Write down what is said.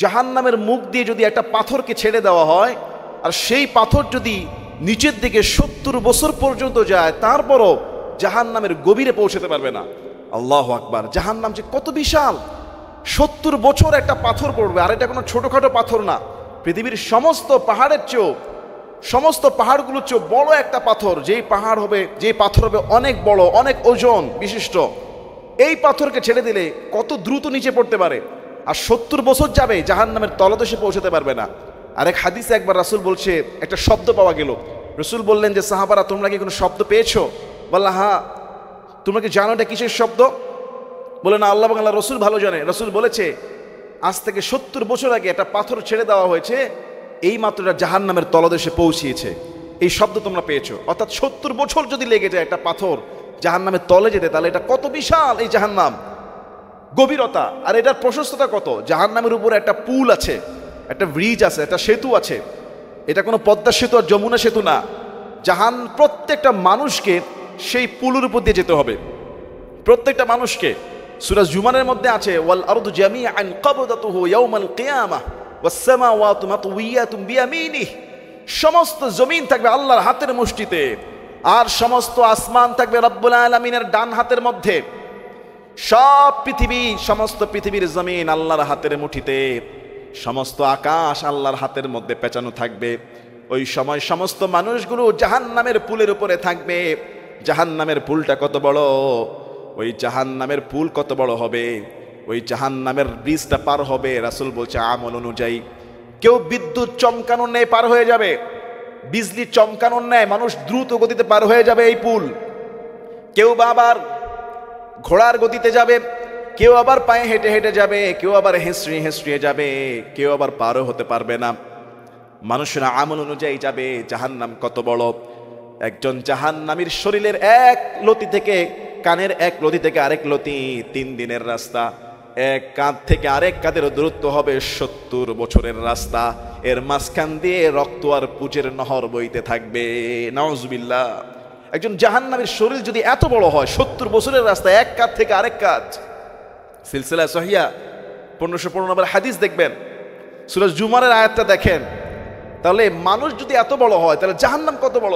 জাহান্নামের মুখ দিয়ে যদি একটা পাথরকে ছেড়ে দেওয়া হয় আর সেই পাথর যদি নিচের দিকে 70 বছর পর্যন্ত যায়, তারপরও জাহান্নামের গভীরে পৌঁছতে পারবে না। আল্লাহু আকবার! জাহান্নাম যে কত বিশাল! 70 বছর একটা পাথর পড়বে, আর এটা কোনো ছোটখাটো পাথর না। পৃথিবীর সমস্ত পাহাড়ের চেয়েও, সমস্ত পাহাড়গুলোর চেয়েও বড় একটা পাথর, যেই পাথর হবে অনেক বড়, অনেক ওজন বিশিষ্ট। এই পাথরকে ছেড়ে দিলে কত দ্রুত নিচে পড়তে পারে, আর 70 বছর যাবে জাহান্নামের তলদেশে পৌঁছতে পারবে না। আরেক হাদিসে একবার রাসূল বলছে, একটা শব্দ পাওয়া গেল। রাসূল বললেন যে, সাহাবারা তোমরা কি কোনো শব্দ পেয়েছো? বললা, হ্যাঁ। তোমরা কি জানো এটা কিসের শব্দ? বলে, না, আল্লাহ এবং আল্লাহ রসুল ভালো জানে। রসুল বলেছে, আজ থেকে 70 বছর আগে একটা পাথর ছেড়ে দেওয়া হয়েছে, এই মাত্র এটা জাহান্নামের তলদেশে পৌঁছিয়েছে। এই শব্দ তোমরা পেয়েছো। অর্থাৎ 70 বছর যদি লেগে যায় একটা পাথর জাহান্নামের তলে যেতে, তাহলে এটা কত বিশাল এই জাহান্নাম, গভীরতা আর এটার প্রশস্ততা কত। জাহান্নামের উপরে একটা পুল আছে, একটা ব্রিজ আছে, একটা সেতু আছে। এটা কোনো পদ্মা সেতু আর যমুনা সেতু না। প্রত্যেকটা মানুষকে সেই পুলের উপর দিয়ে যেতে হবে, প্রত্যেকটা মানুষকে। সূরা জুমারের মধ্যে আছে, ওয়াল আরদু জামিআন ক্বাবদাতুহু ইয়াওমাল কিয়ামাহ ওয়াস সামাওয়াতু মাতউইয়াতুন বিয়ামিনিহি। সমস্ত জমিন থাকবে আল্লাহর হাতের মুষ্টিতে, আর সমস্ত আসমান থাকবে রব্বুল আলামিনের ডান হাতের মধ্যে। সমস্ত পৃথিবীর জমিন আল্লাহর হাতের মুঠিতে, সমস্ত আকাশ আল্লাহর হাতের মধ্যে পেঁচানো থাকবে। ওই সময় সমস্ত মানুষগুলো জাহান্নামের পুলের উপরে থাকবে। জাহান্নামের পুলটা কত বড়! ওই জাহান্নামের পুল কত বড় হবে! ওই জাহান্নামের ব্রিজটা পার হবে, রাসূল বলছে, আমল অনুযায়ী কেউ বিদ্যুৎ চমকানোর ন্যায় পার হয়ে যাবে, বিজলি চমকানোর ন্যায় মানুষ দ্রুত গতিতে পার হয়ে যাবে এই পুল। কেউ বা আবার ঘোড়ার গতিতে যাবে, কেউ আবার পায়ে হেঁটে হেঁটে যাবে, কেউ আবার হেঁচড়িয়ে হেঁচড়িয়ে যাবে, কেউ আবার পারও হতে পারবে না। মানুষেরা আমল অনুযায়ী যাবে। জাহান্নাম কত বড়! একজন জাহান্নামীর শরীরের এক লতি থেকে, কানের এক লতি থেকে আরেক লতি 3 দিনের রাস্তা। এক কাঁধ থেকে আরেক কাঁধের দূরত্ব হবে 70 বছরের রাস্তা। এর মাঝখান দিয়ে রক্ত আর পুজের নহর বইতে থাকবে। নাউজুবিল্লাহ! একজন জাহান্নামীর শরীর যদি এত বড় হয়, 70 বছরের রাস্তা, এক কাঁধ থেকে আরেক কাঁধ। সিলসিলা সহিয়া 1515 নম্বর হাদিস দেখবেন, সূরা জুমারের আয়াতটা দেখেন। তাহলে মানুষ যদি এত বড় হয়, তাহলে জাহান্নাম কত বড়!